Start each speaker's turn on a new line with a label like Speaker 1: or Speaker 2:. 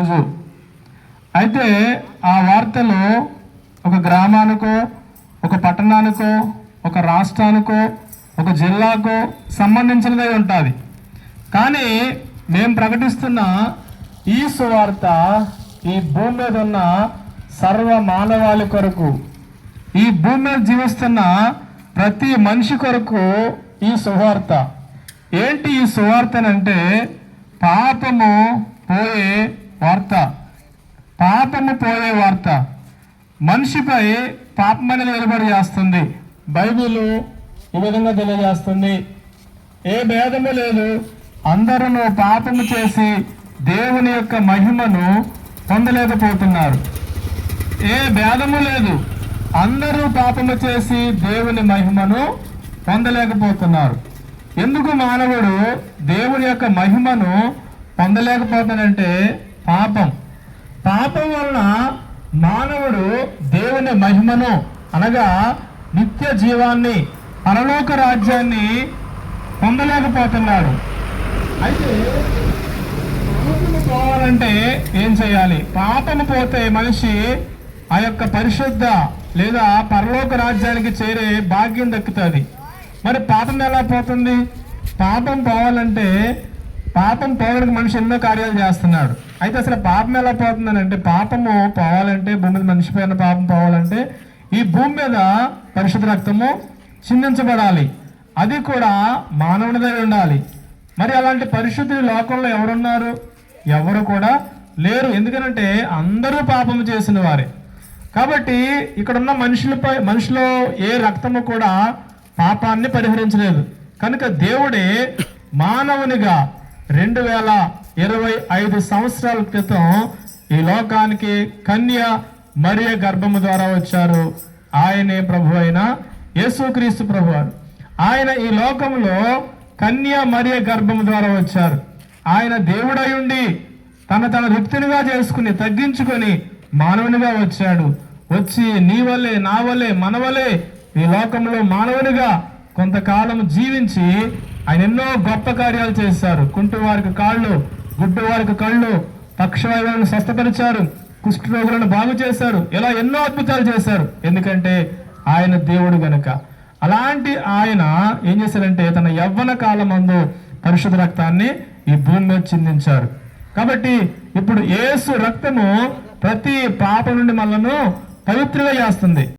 Speaker 1: రోజు. అయితే ఆ వార్తలు ఒక గ్రామానికో, ఒక పట్టణానికో, ఒక రాష్ట్రానికో, ఒక జిల్లాకో సంబంధించినదై ఉంటుంది. కానీ మేము ప్రకటిస్తున్న ఈ సువార్త ఈ భూమి మీద ఉన్న సర్వ మానవాళి కొరకు, ఈ భూమి మీద జీవిస్తున్న ప్రతి మనిషి కొరకు ఈ సువార్త. ఏంటి ఈ సువార్త అంటే పాపము పోయే వార్త. పాపము పోయే వార్త. మనిషిపై పాపం అనేది నిలబడి చేస్తుంది. బైబిల్ ఈ విధంగా తెలియజేస్తుంది. ఏ భేదము లేదు, అందరూ పాపము చేసి దేవుని యొక్క మహిమను పొందలేకపోతున్నారు. ఏ భేదము లేదు, అందరూ పాపము చేసి దేవుని మహిమను పొందలేకపోతున్నారు. ఎందుకు మానవుడు దేవుని యొక్క మహిమను పొందలేకపోతాడంటే పాపం. పాపం వలన మానవుడు దేవుని మహిమను అనగా నిత్య జీవాన్ని, పరలోక రాజ్యాన్ని పొందలేకపోతున్నాడు. అయితే పాపము పోవాలంటే ఏం చేయాలి? పాపము పోతే మనిషి ఆ యొక్క పరిశుద్ధ లేదా పరలోక రాజ్యానికి చేరే భాగ్యం దక్కుతుంది. మరి పాపం ఎలా పోతుంది? పాపం పోవాలంటే, పాపం పోవడానికి మనిషి ఎన్నో కార్యాలు చేస్తున్నాడు. అయితే అసలు పాపం ఎలా పోతుందని అంటే, పాపము పోవాలంటే, భూమి మీద మనిషి పైన పాపం పోవాలంటే ఈ భూమి మీద పరిశుద్ధ రక్తము చిందించబడాలి. అది కూడా మానవునిదై ఉండాలి. మరి అలాంటి పరిశుద్ధులు లోకంలో ఎవరున్నారు? ఎవరు కూడా లేరు. ఎందుకనంటే అందరూ పాపము చేసిన వారే. కాబట్టి ఇక్కడున్న మనిషిలో ఏ రక్తము కూడా పాపాన్ని పరిహరించలేదు. కనుక దేవుడే మానవునిగా 2025 సంవత్సరాల క్రితం ఈ లోకానికి కన్య మరియ గర్భము ద్వారా వచ్చారు. ఆయనే ప్రభు అయిన యేసుక్రీస్తు ప్రభువారు. ఆయన ఈ లోకంలో కన్య మరియ గర్భము ద్వారా వచ్చారు. ఆయన దేవుడై ఉండి తన రిక్తునిగా చేసుకుని తగ్గించుకొని మానవునిగా వచ్చాడు. వచ్చి నీ వల్లే, నా వల్లే, మన వల్లే ఈ లోకంలో మానవునిగా కొంతకాలం జీవించి ఆయన ఎన్నో గొప్ప కార్యాలు చేశారు. కుంటి వారికి కాళ్ళు, గుడ్డు వారికి కళ్ళు, పక్షవాయువులను స్వస్థపరిచారు, కుష్ఠరోగులను బాగు చేశారు. ఇలా ఎన్నో అద్భుతాలు చేశారు. ఎందుకంటే ఆయన దేవుడు గనుక. అలాంటి ఆయన ఏం చేశారంటే తన యవ్వన కాలమందు పరిశుద్ధ రక్తాన్ని ఈ భూమి మీద చిందించారు. కాబట్టి ఇప్పుడు యేసు రక్తము ప్రతి పాపం నుండి మనలను పవిత్రంగా చేస్తుంది.